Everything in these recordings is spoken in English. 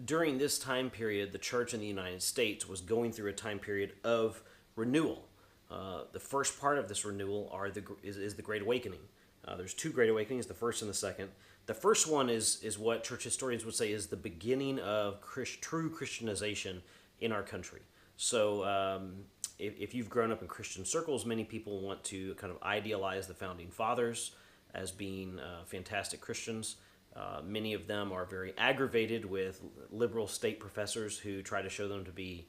during this time period, the church in the United States was going through a time period of renewal. The first part of this renewal is the Great Awakening. There's two Great Awakenings, the first and the second. The first one is what church historians would say is the beginning of true Christianization in our country. So if you've grown up in Christian circles, many people want to kind of idealize the founding fathers as being fantastic Christians. Many of them are very aggravated with liberal state professors who try to show them to be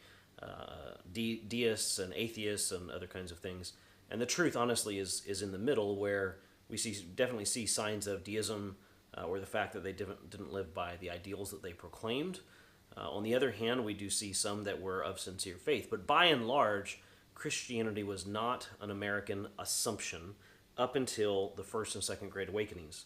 deists and atheists and other kinds of things. And the truth, honestly, is in the middle, where we definitely see signs of deism or the fact that they didn't live by the ideals that they proclaimed. On the other hand, we do see some that were of sincere faith. But by and large, Christianity was not an American assumption up until the First and Second Great Awakenings.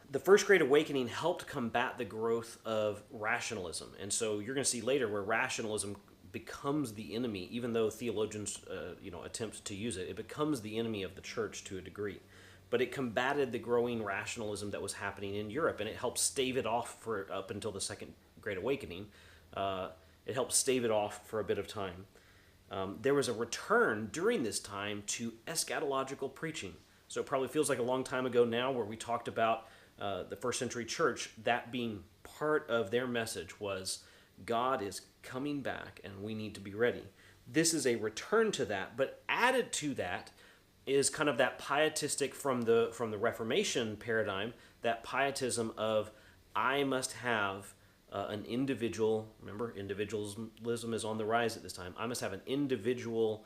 The First Great Awakening helped combat the growth of rationalism. And so you're going to see later where rationalism becomes the enemy, even though theologians attempt to use it. It becomes the enemy of the church to a degree. But it combated the growing rationalism that was happening in Europe, and it helped stave it off for up until the Second Great Awakening. It helped stave it off for a bit of time. There was a return during this time to eschatological preaching. So it probably feels like a long time ago now, where we talked about the first century church, that being part of their message was God is coming back and we need to be ready. This is a return to that, but added to that is kind of that pietistic from the Reformation paradigm, that pietism of I must have an individual, remember individualism is on the rise at this time, I must have an individual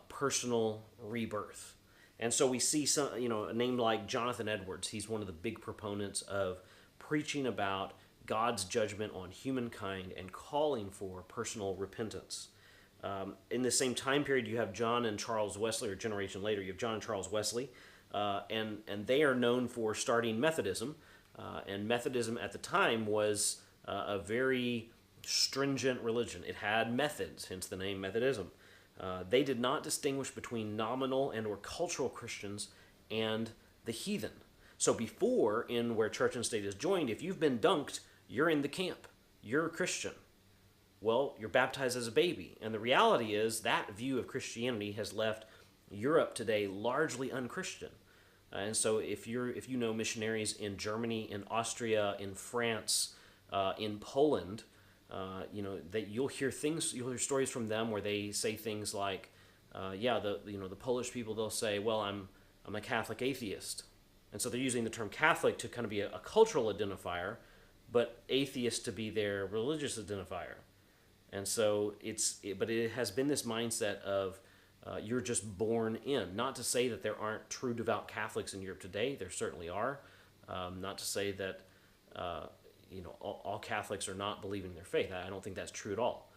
personal rebirth. And so we see a name like Jonathan Edwards. He's one of the big proponents of preaching about God's judgment on humankind and calling for personal repentance. In the same time period, you have John and Charles Wesley, or a generation later, you have John and Charles Wesley, and they are known for starting Methodism. And Methodism at the time was a very stringent religion. It had methods, hence the name Methodism. They did not distinguish between nominal and or cultural Christians and the heathen. So before, in where church and state is joined, if you've been dunked, you're in the camp. You're a Christian. Well, you're baptized as a baby. And the reality is that view of Christianity has left Europe today largely unchristian. And so if you know missionaries in Germany, in Austria, in France, in Poland, that you'll hear stories from them where they say things like, the Polish people, they'll say, well, I'm a Catholic atheist. And so they're using the term Catholic to kind of be a cultural identifier, but atheist to be their religious identifier. And so but it has been this mindset of you're just born in. Not to say that there aren't true devout Catholics in Europe today. There certainly are. Not to say that all Catholics are not believing in their faith. I don't think that's true at all.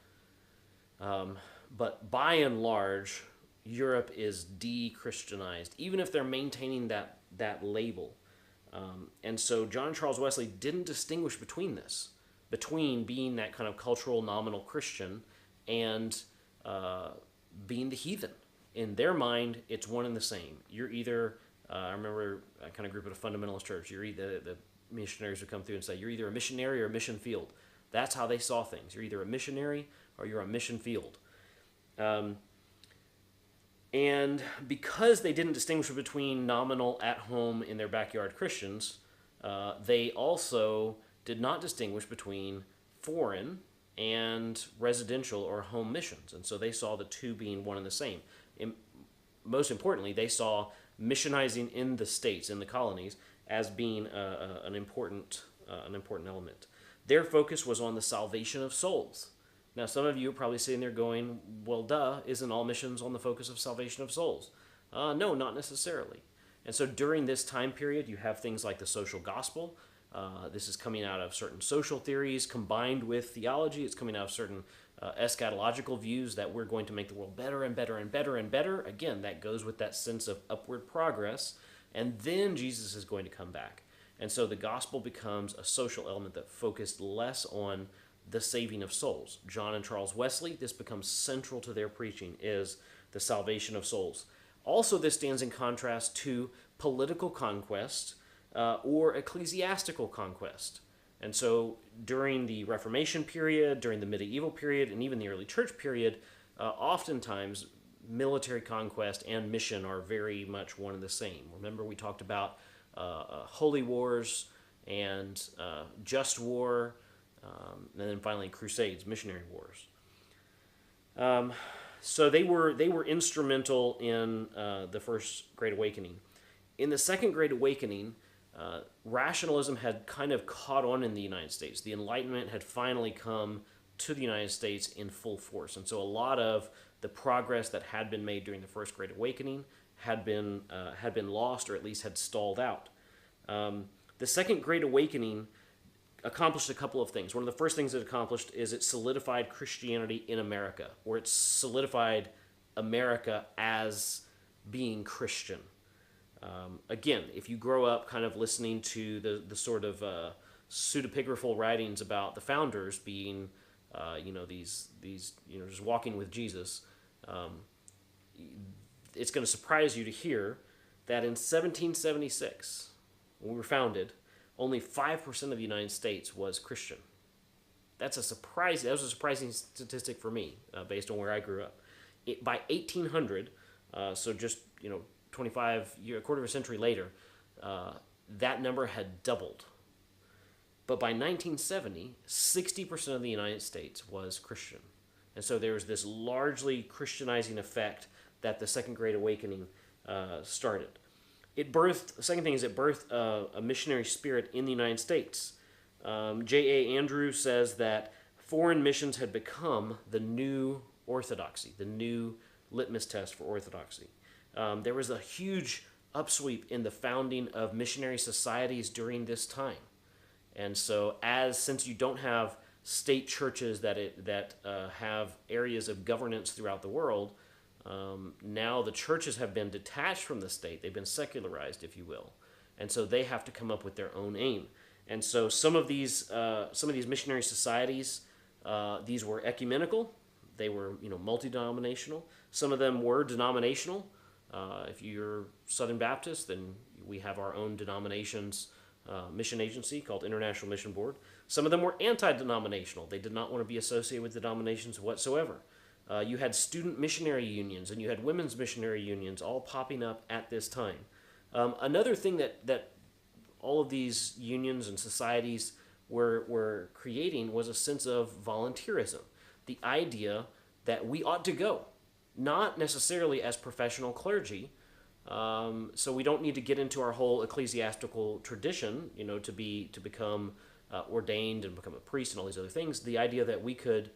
But by and large, Europe is de-Christianized, even if they're maintaining that label. And so John and Charles Wesley didn't distinguish between being that kind of cultural nominal Christian and being the heathen. In their mind, it's one and the same. You're either, I remember I kind of grew up at a fundamentalist church, you're either, the missionaries would come through and say, you're either a missionary or a mission field. That's how they saw things. You're either a missionary or you're a mission field. And because they didn't distinguish between nominal, at-home, in their backyard Christians, they also did not distinguish between foreign and residential or home missions. And so they saw the two being one and the same. Most importantly, they saw missionizing in the states, in the colonies, as being an important element. Their focus was on the salvation of souls. Now, some of you are probably sitting there going, well, duh, isn't all missions on the focus of salvation of souls? No, not necessarily. And so during this time period, you have things like the social gospel. This is coming out of certain social theories combined with theology. It's coming out of certain eschatological views that we're going to make the world better and better and better and better. Again, that goes with that sense of upward progress. And then Jesus is going to come back. And so the gospel becomes a social element that focused less on the saving of souls. John and Charles Wesley, this becomes central to their preaching, is the salvation of souls. Also, this stands in contrast to political conquest or ecclesiastical conquest. And so during the Reformation period, during the medieval period, and even the early church period, oftentimes military conquest and mission are very much one and the same. Remember, we talked about holy wars and just war, and then finally crusades, missionary wars. So they were instrumental in the First Great Awakening. In the Second Great Awakening, rationalism had kind of caught on in the United States. The Enlightenment had finally come to the United States in full force, and so a lot of the progress that had been made during the First Great Awakening had been lost, or at least had stalled out. The Second Great Awakening accomplished a couple of things. One of the first things it accomplished is it solidified Christianity in America, or it solidified America as being Christian. Again, if you grow up kind of listening to the sort of pseudepigraphal writings about the founders being, these just walking with Jesus, it's going to surprise you to hear that in 1776, when we were founded, only 5% of the United States was Christian. That was a surprising statistic for me, based on where I grew up. By 1800, so just a quarter of a century later, that number had doubled. But by 1970, 60% of the United States was Christian. And so there was this largely Christianizing effect that the Second Great Awakening started. The second thing is it birthed a missionary spirit in the United States. J.A. Andrews says that foreign missions had become the new orthodoxy, the new litmus test for orthodoxy. There was a huge upsweep in the founding of missionary societies during this time. And so since you don't have state churches that have areas of governance throughout the world, now the churches have been detached from the state. They've been secularized, if you will. And so they have to come up with their own aim. And so some of these missionary societies, these were ecumenical. They were multi-denominational. Some of them were denominational. If you're Southern Baptist, then we have our own denomination's mission agency called International Mission Board. Some of them were anti-denominational. They did not want to be associated with denominations whatsoever. You had student missionary unions and you had women's missionary unions all popping up at this time. Another thing that all of these unions and societies were creating was a sense of volunteerism. The idea that we ought to go, not necessarily as professional clergy, so we don't need to get into our whole ecclesiastical tradition, to become ordained and become a priest and all these other things. The idea that we could,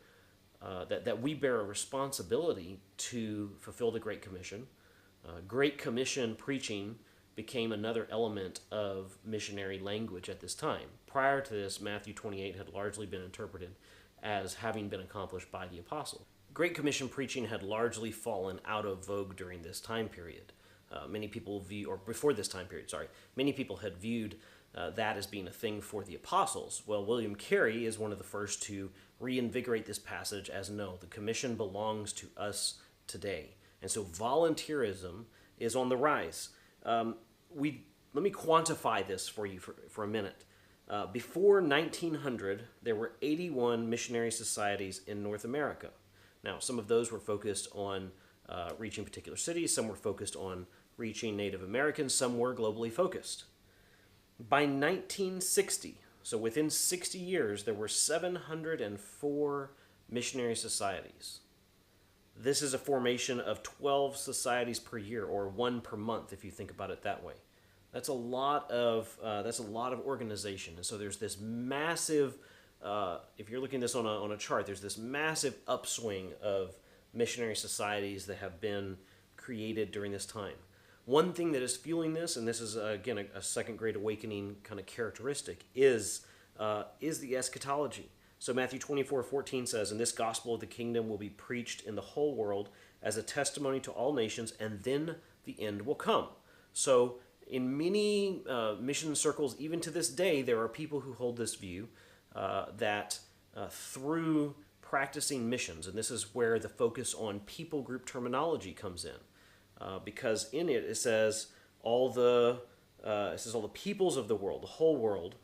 that we bear a responsibility to fulfill the Great Commission. Great Commission preaching became another element of missionary language at this time. Prior to this, Matthew 28 had largely been interpreted as having been accomplished by the apostle. Great Commission preaching had largely fallen out of vogue during this time period. Many people many people had viewed that as being a thing for the apostles. Well, William Carey is one of the first to reinvigorate this passage as no, the commission belongs to us today. And so volunteerism is on the rise. Let me quantify this for you for a minute. Before 1900, there were 81 missionary societies in North America. Now, some of those were focused on reaching particular cities, some were focused on reaching Native Americans, some were globally focused. By 1960, so within 60 years, there were 704 missionary societies. This is a formation of 12 societies per year, or one per month, if you think about it that way. That's a lot of organization, and so there's this massive. If you're looking at this on a chart, there's this massive upswing of missionary societies that have been created during this time. One thing that is fueling this, and this is again a Second Great Awakening kind of characteristic, is the eschatology. So Matthew 24:14 says, "And this gospel of the kingdom will be preached in the whole world as a testimony to all nations, and then the end will come." So in many mission circles, even to this day, there are people who hold this view that through practicing missions, and this is where the focus on people group terminology comes in, because in it says all the peoples of the world, the whole world,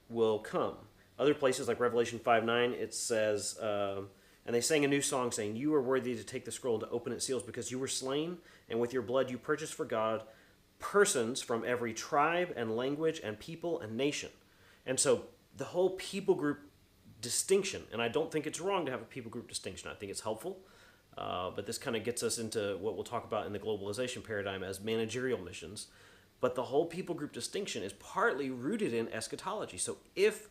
will come. Other places like Revelation 5:9, it says, and they sang a new song saying, "You are worthy to take the scroll and to open its seals because you were slain, and with your blood you purchased for God persons from every tribe and language and people and nation." And so the whole people group distinction, and I don't think it's wrong to have a people group distinction. I think it's helpful, but this kind of gets us into what we'll talk about in the globalization paradigm as managerial missions. But the whole people group distinction is partly rooted in eschatology. So if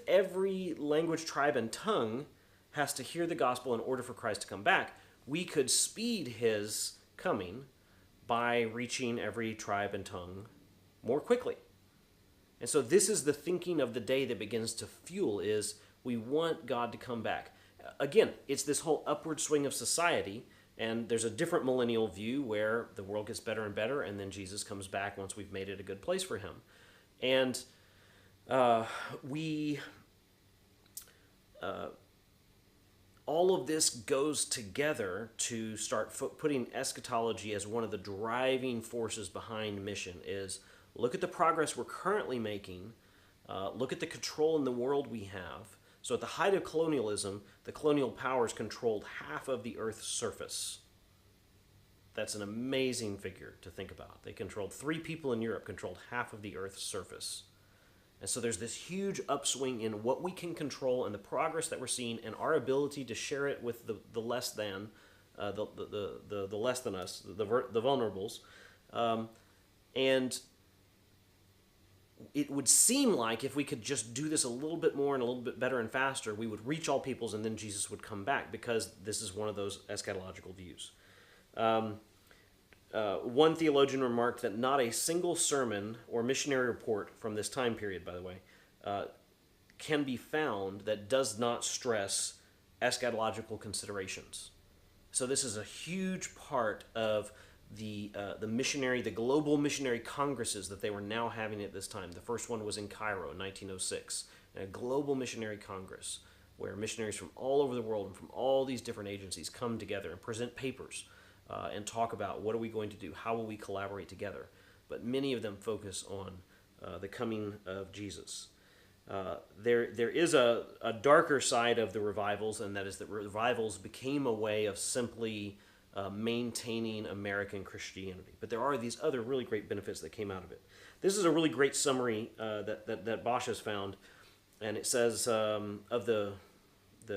every language, tribe, and tongue has to hear the gospel in order for Christ to come back, we could speed his coming by reaching every tribe and tongue more quickly. And so this is the thinking of the day that begins to fuel is we want God to come back. Again, it's this whole upward swing of society, and there's a different millennial view where the world gets better and better, and then Jesus comes back once we've made it a good place for him. And all of this goes together to start putting eschatology as one of the driving forces behind mission is look at the progress we're currently making, look at the control in the world we have. So at the height of colonialism, the colonial powers controlled half of the Earth's surface. That's an amazing figure to think about. They controlled 3 people in Europe, controlled half of the Earth's surface. And so there's this huge upswing in what we can control and the progress that we're seeing and our ability to share it with the less than, the less than us, the vulnerables. And it would seem like if we could just do this a little bit more and a little bit better and faster, we would reach all peoples and then Jesus would come back because this is one of those eschatological views. One theologian remarked that not a single sermon or missionary report from this time period, by the way, can be found that does not stress eschatological considerations. So this is a huge part of the global missionary congresses that they were now having at this time. The first one was in Cairo in 1906, a global missionary congress where missionaries from all over the world and from all these different agencies come together and present papers and talk about what are we going to do, how will we collaborate together. But many of them focus on the coming of Jesus. There is a darker side of the revivals, and that is that revivals became a way of simply maintaining American Christianity. But there are these other really great benefits that came out of it. This is a really great summary that Bosch has found, and it says of the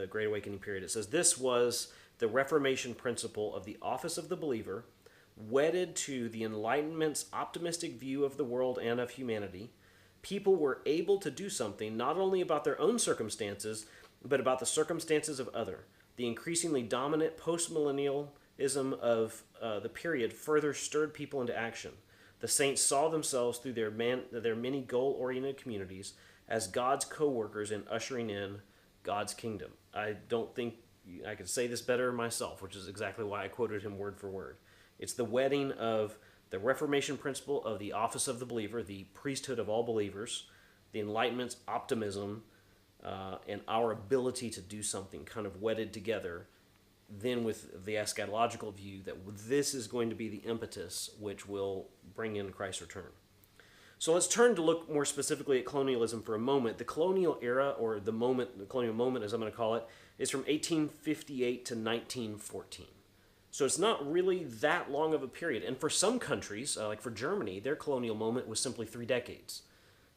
Great Awakening period, it says, "This was the Reformation principle of the office of the believer, wedded to the Enlightenment's optimistic view of the world and of humanity. People were able to do something not only about their own circumstances, but about the circumstances of other. The increasingly dominant postmillennialism of the period further stirred people into action. The saints saw themselves through their many goal-oriented communities as God's co-workers in ushering in God's kingdom." I don't think I could say this better myself, which is exactly why I quoted him word for word. It's the wedding of the Reformation principle of the office of the believer, the priesthood of all believers, the Enlightenment's optimism, and our ability to do something kind of wedded together, then with the eschatological view that this is going to be the impetus which will bring in Christ's return. So let's turn to look more specifically at colonialism for a moment. The colonial era, or the colonial moment as I'm going to call it, is from 1858 to 1914. So it's not really that long of a period. And for some countries, like for Germany, their colonial moment was simply 3 decades.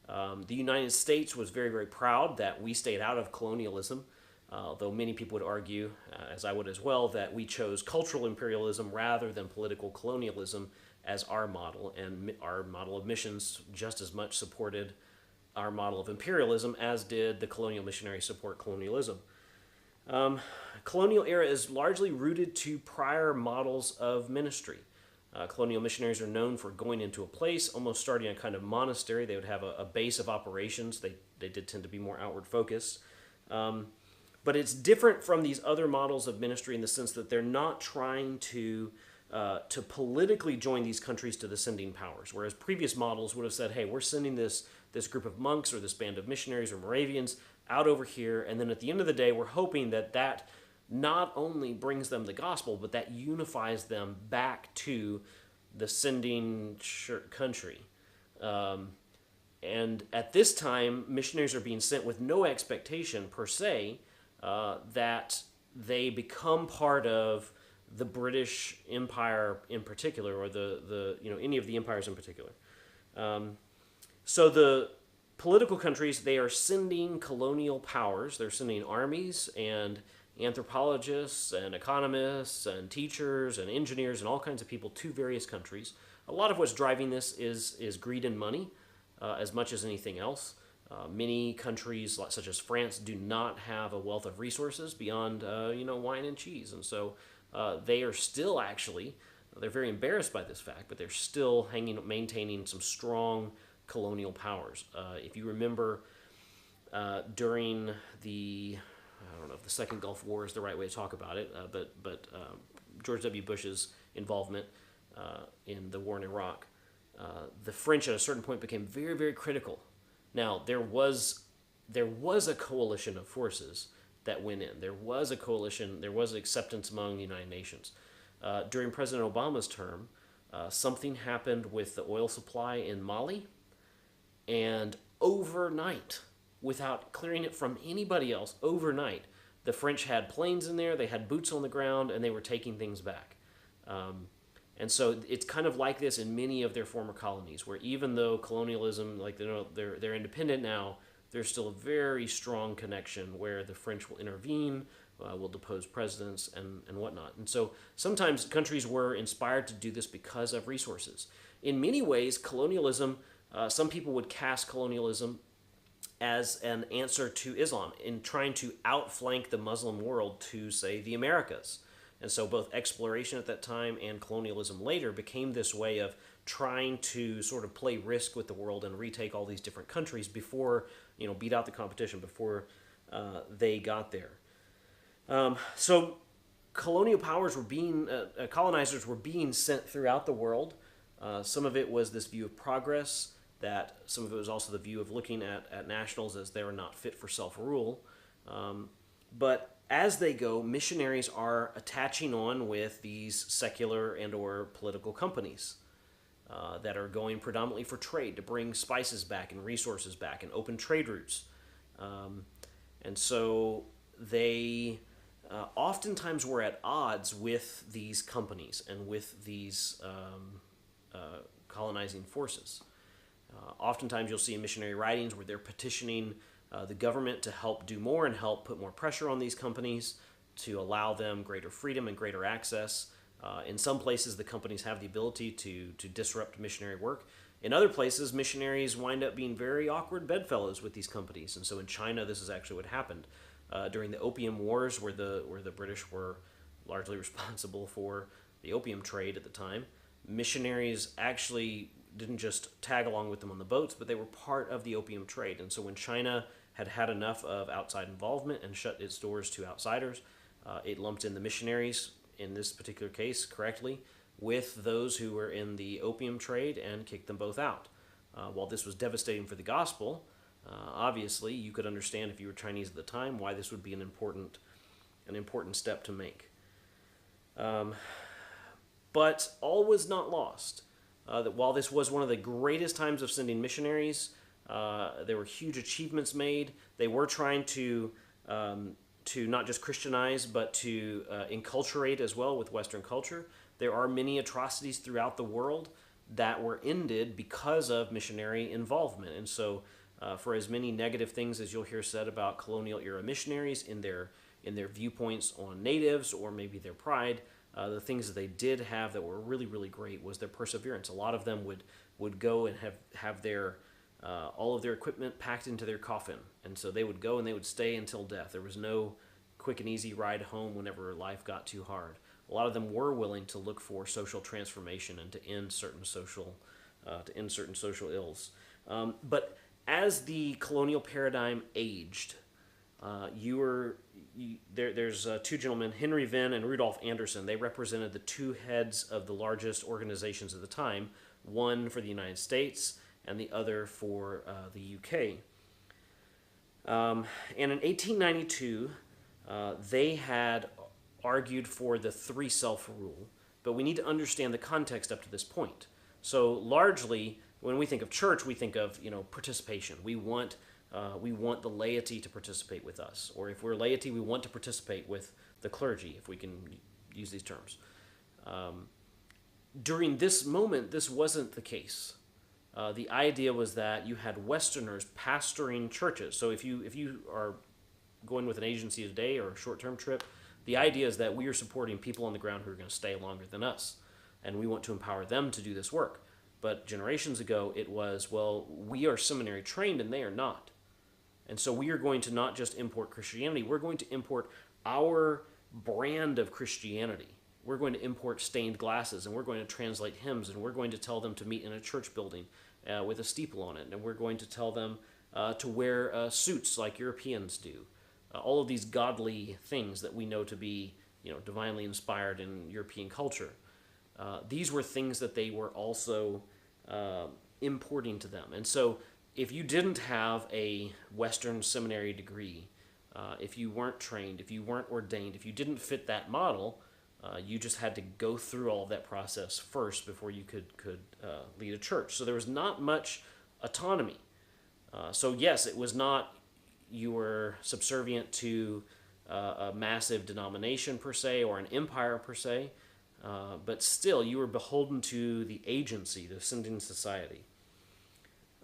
The United States was very, very proud that we stayed out of colonialism, though many people would argue, as I would as well, that we chose cultural imperialism rather than political colonialism as our model, and our model of missions just as much supported our model of imperialism as did the colonial missionaries support colonialism. Colonial era is largely rooted to prior models of ministry. Colonial missionaries are known for going into a place, almost starting a kind of monastery. They would have a base of operations. They did tend to be more outward focused. But it's different from these other models of ministry in the sense that they're not trying to politically join these countries to the sending powers, whereas previous models would have said, hey, we're sending this group of monks or this band of missionaries or Moravians out over here, and then at the end of the day, we're hoping that not only brings them the gospel, but that unifies them back to the sending country. And at this time, missionaries are being sent with no expectation per se that they become part of the British Empire in particular, or the any of the empires in particular. So the political countries, they are sending colonial powers. They're sending armies and anthropologists and economists and teachers and engineers and all kinds of people to various countries. A lot of what's driving this is greed and money, as much as anything else. Many countries, such as France, do not have a wealth of resources beyond wine and cheese, and so they are still actually, they're very embarrassed by this fact, but they're still maintaining some strong colonial powers. If you remember, during the, I don't know if the Second Gulf War is the right way to talk about it, but George W. Bush's involvement in the war in Iraq, the French at a certain point became very, very critical. Now, there was a coalition of forces that went in. There was a coalition, there was acceptance among the United Nations. During President Obama's term, something happened with the oil supply in Mali, and overnight, without clearing it from anybody else, overnight, the French had planes in there, they had boots on the ground, and they were taking things back. And so it's kind of like this in many of their former colonies, where even though colonialism, like they're independent now, there's still a very strong connection where the French will intervene, will depose presidents and whatnot. And so sometimes countries were inspired to do this because of resources. In many ways, colonialism, some people would cast colonialism as an answer to Islam in trying to outflank the Muslim world to, say, the Americas. And so both exploration at that time and colonialism later became this way of trying to sort of play risk with the world and retake all these different countries before, beat out the competition, before they got there. So colonial powers were being, colonizers were being sent throughout the world. Some of it was this view of progress, that some of it was also the view of looking at nationals as they were not fit for self-rule. But as they go, missionaries are attaching on with these secular and or political companies that are going predominantly for trade, to bring spices back and resources back and open trade routes. And so they oftentimes were at odds with these companies and with these colonizing forces. Oftentimes you'll see in missionary writings where they're petitioning the government to help do more and help put more pressure on these companies to allow them greater freedom and greater access. In some places, the companies have the ability to disrupt missionary work. In other places, missionaries wind up being very awkward bedfellows with these companies. And so in China, this is actually what happened. During the Opium Wars, where the British were largely responsible for the opium trade at the time, missionaries actually didn't just tag along with them on the boats, but they were part of the opium trade. And so when China had enough of outside involvement and shut its doors to outsiders, it lumped in the missionaries, in this particular case correctly, with those who were in the opium trade and kicked them both out. While this was devastating for the gospel, obviously you could understand, if you were Chinese at the time, why this would be an important step to make. But all was not lost. That while this was one of the greatest times of sending missionaries, there were huge achievements made. They were trying to not just Christianize, but to enculturate as well with Western culture. There are many atrocities throughout the world that were ended because of missionary involvement. And so for as many negative things as you'll hear said about colonial era missionaries in their viewpoints on natives or maybe their pride, the things that they did have that were really, really great was their perseverance. A lot of them would go and have their all of their equipment packed into their coffin. And so they would go and they would stay until death. There was no quick and easy ride home whenever life got too hard. A lot of them were willing to look for social transformation and to end certain social ills. But as the colonial paradigm aged, there's two gentlemen, Henry Venn and Rudolph Anderson. They represented the two heads of the largest organizations at the time, one for the United States and the other for the UK. And in 1892, they had argued for the three-self rule, but we need to understand the context up to this point. So largely, when we think of church, we think of, participation. We want the laity to participate with us, or if we're laity, we want to participate with the clergy, if we can use these terms. During this moment, this wasn't the case. The idea was that you had Westerners pastoring churches. So if you are going with an agency today or a short-term trip, the idea is that we are supporting people on the ground who are going to stay longer than us, and we want to empower them to do this work. But generations ago, it was, well, we are seminary trained and they are not. And so we are going to not just import Christianity, we're going to import our brand of Christianity. We're going to import stained glasses, and we're going to translate hymns, and we're going to tell them to meet in a church building with a steeple on it, and we're going to tell them to wear suits like Europeans do. All of these godly things that we know to be, divinely inspired in European culture. These were things that they were also importing to them. And so if you didn't have a Western seminary degree, if you weren't trained, if you weren't ordained, if you didn't fit that model, you just had to go through all of that process first before you could lead a church. So there was not much autonomy. So yes, it was not you were subservient to a massive denomination per se or an empire per se, but still you were beholden to the agency, the ascending society.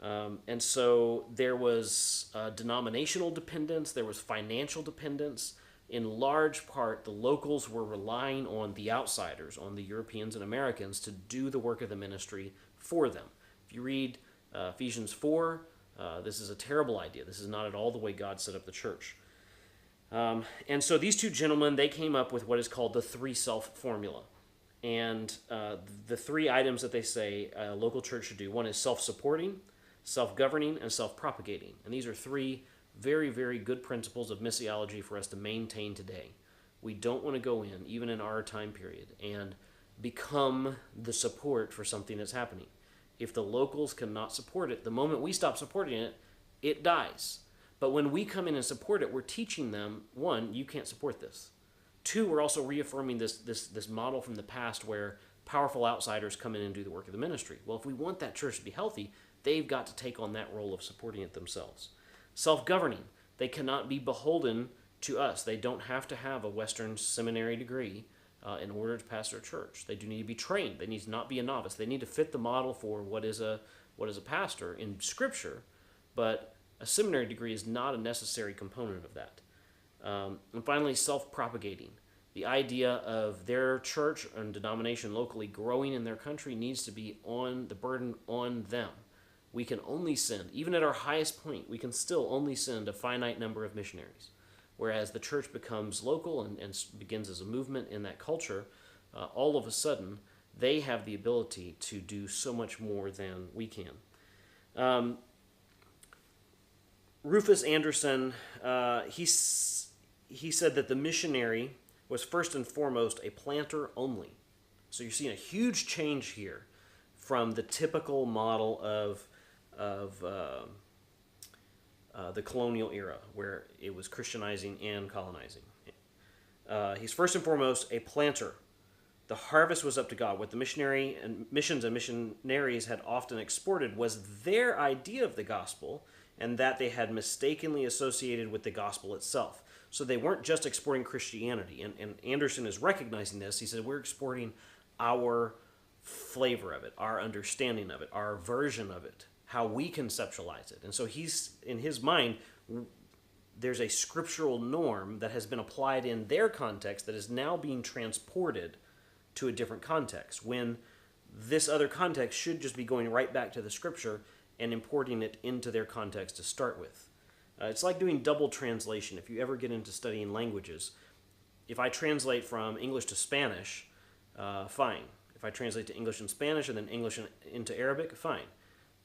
And so there was denominational dependence, there was financial dependence. In large part, the locals were relying on the outsiders, on the Europeans and Americans, to do the work of the ministry for them. If you read Ephesians 4, this is a terrible idea. This is not at all the way God set up the church. And so these two gentlemen, they came up with what is called the 3-self formula. And the 3 items that they say a local church should do, one is self-supporting, self-governing, and self-propagating. And these are 3 very, very good principles of missiology for us to maintain today. We don't want to go in, even in our time period, and become the support for something that's happening. If the locals cannot support it, the moment we stop supporting it, it dies. But when we come in and support it, we're teaching them, 1, you can't support this. 2, we're also reaffirming this model from the past where powerful outsiders come in and do the work of the ministry. Well, if we want that church to be healthy, they've got to take on that role of supporting it themselves. Self-governing. They cannot be beholden to us. They don't have to have a Western seminary degree in order to pastor a church. They do need to be trained. They need to not be a novice. They need to fit the model for what is a pastor in Scripture, but a seminary degree is not a necessary component of that. And finally, self-propagating. The idea of their church and denomination locally growing in their country needs to be on the burden on them. We can only send, even at our highest point, we can still only send a finite number of missionaries. Whereas the church becomes local and begins as a movement in that culture, all of a sudden, they have the ability to do so much more than we can. Rufus Anderson, he said that the missionary was first and foremost a planter only. So you're seeing a huge change here from the typical model of the colonial era, where it was Christianizing and colonizing. He's first and foremost a planter. The harvest was up to God. What the missions and missionaries had often exported was their idea of the gospel, and that they had mistakenly associated with the gospel itself. So they weren't just exporting Christianity, and Anderson is recognizing this. He said, we're exporting our flavor of it, our understanding of it, our version of it, how we conceptualize it. And so he's, in his mind, there's a scriptural norm that has been applied in their context that is now being transported to a different context, when this other context should just be going right back to the scripture and importing it into their context to start with. It's like doing double translation. If you ever get into studying languages, if I translate from English to Spanish, fine. If I translate to English and Spanish and then English into Arabic, fine.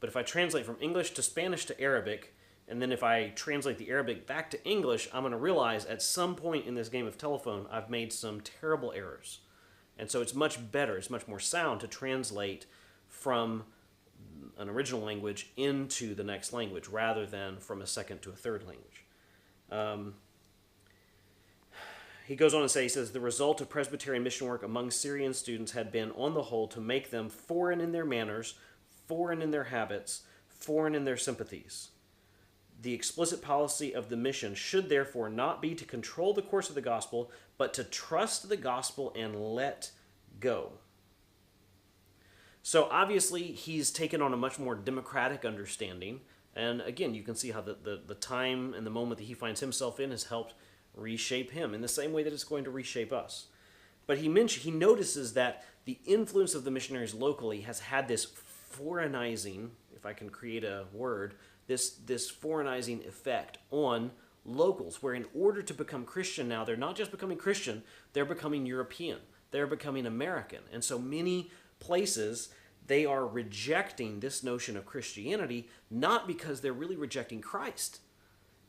But if I translate from English to Spanish to Arabic, and then if I translate the Arabic back to English, I'm going to realize at some point in this game of telephone, I've made some terrible errors. And so it's much better, it's much more sound to translate from an original language into the next language rather than from a second to a third language. He goes on to say, he says, the result of Presbyterian mission work among Syrian students had been, on the whole, to make them foreign in their manners, foreign in their habits, foreign in their sympathies. The explicit policy of the mission should therefore not be to control the course of the gospel, but to trust the gospel and let go. So obviously he's taken on a much more democratic understanding. And again, you can see how the time and the moment that he finds himself in has helped reshape him in the same way that it's going to reshape us. But he notices that the influence of the missionaries locally has had this foreignizing, if I can create a word, this foreignizing effect on locals, where in order to become Christian now, they're not just becoming Christian, they're becoming European, they're becoming American. And so many places, they are rejecting this notion of Christianity, not because they're really rejecting Christ.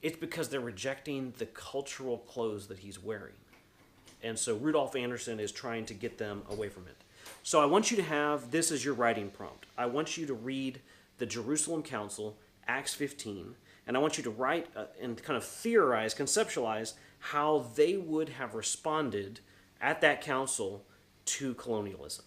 It's because they're rejecting the cultural clothes that he's wearing. And so Rudolf Anderson is trying to get them away from it. So I want you to have this as your writing prompt. I want you to read the Jerusalem Council, Acts 15, and I want you to write and kind of theorize, conceptualize how they would have responded at that council to colonialism.